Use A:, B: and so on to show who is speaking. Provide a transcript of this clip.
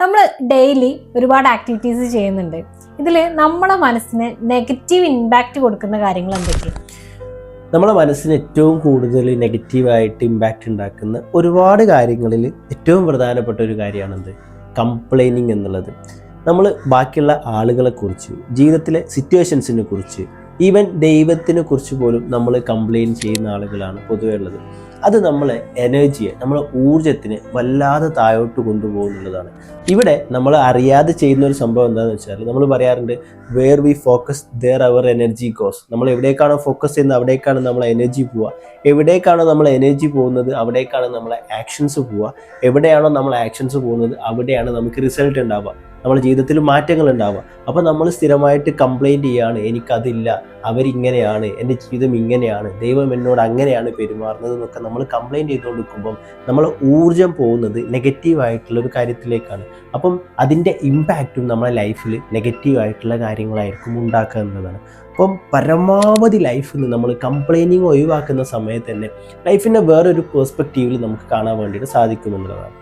A: നമ്മൾ ഡെയിലി ഒരുപാട് ആക്ടിവിറ്റീസ് ചെയ്യുന്നുണ്ട്. ഇതിൽ നമ്മളെ മനസ്സിന് നെഗറ്റീവ് ഇമ്പാക്റ്റ് കൊടുക്കുന്ന കാര്യങ്ങൾ എന്തൊക്കെയാണ്?
B: നമ്മളെ മനസ്സിന് ഏറ്റവും കൂടുതൽ നെഗറ്റീവായിട്ട് ഇമ്പാക്റ്റ് ഉണ്ടാക്കുന്ന ഒരുപാട് കാര്യങ്ങളിൽ ഏറ്റവും പ്രധാനപ്പെട്ട ഒരു കാര്യമാണെന്ത്? കംപ്ലൈനിങ് എന്നുള്ളത്. നമ്മൾ ബാക്കിയുള്ള ആളുകളെക്കുറിച്ച്, ജീവിതത്തിലെ സിറ്റുവേഷൻസിനെ കുറിച്ച്, ഈവൻ ദൈവത്തിനെ കുറിച്ച് പോലും നമ്മൾ കംപ്ലൈൻ ചെയ്യുന്ന ആളുകളാണ് പൊതുവെ ഉള്ളത്. അത് നമ്മളെ എനർജിയെ, നമ്മളെ ഊർജ്ജത്തിനെ വല്ലാതെ താഴോട്ട് കൊണ്ടുപോകുന്നുള്ളതാണ്. ഇവിടെ നമ്മൾ അറിയാതെ ചെയ്യുന്ന ഒരു സംഭവം എന്താണെന്ന് വെച്ചാൽ, നമ്മൾ പറയാറുണ്ട് where we focus there our energy goes. നമ്മൾ എവിടേക്കാണോ ഫോക്കസ് ചെയ്യുന്നത് അവിടേക്കാണ് നമ്മളെ എനർജി പോവുക. എവിടേക്കാണോ നമ്മളെ എനർജി പോകുന്നത് അവിടേക്കാണ് നമ്മളെ ആക്ഷൻസ് പോവുക. എവിടെയാണോ നമ്മളെ ആക്ഷൻസ് പോകുന്നത് അവിടെയാണ് നമുക്ക് റിസൾട്ട് ഉണ്ടാവുക, നമ്മുടെ ജീവിതത്തിൽ മാറ്റങ്ങൾ ഉണ്ടാവുക. അപ്പോൾ നമ്മൾ സ്ഥിരമായിട്ട് കംപ്ലൈൻറ്റ് ചെയ്യുകയാണ്, എനിക്കതില്ല, അവരിങ്ങനെയാണ്, എൻ്റെ ജീവിതം ഇങ്ങനെയാണ്, ദൈവം എന്നോട് അങ്ങനെയാണ് പെരുമാറുന്നത് എന്നൊക്കെ നമ്മൾ കംപ്ലൈൻറ്റ് ചെയ്തുകൊണ്ടിരിക്കുമ്പം നമ്മൾ ഊർജ്ജം പോകുന്നത് നെഗറ്റീവായിട്ടുള്ളൊരു കാര്യത്തിലേക്കാണ്. അപ്പം അതിൻ്റെ ഇമ്പാക്റ്റും നമ്മളെ ലൈഫിൽ നെഗറ്റീവായിട്ടുള്ള കാര്യങ്ങളായിരിക്കും ഉണ്ടാക്കുക എന്നതാണ്. അപ്പം പരമാവധി ലൈഫിൽ നിന്ന് നമ്മൾ കംപ്ലൈനിങ് ഒഴിവാക്കുന്ന സമയത്ത് തന്നെ ലൈഫിൻ്റെ വേറൊരു പേഴ്സ്പെക്റ്റീവിൽ നമുക്ക് കാണാൻ വേണ്ടിയിട്ട് സാധിക്കുമെന്നുള്ളതാണ്.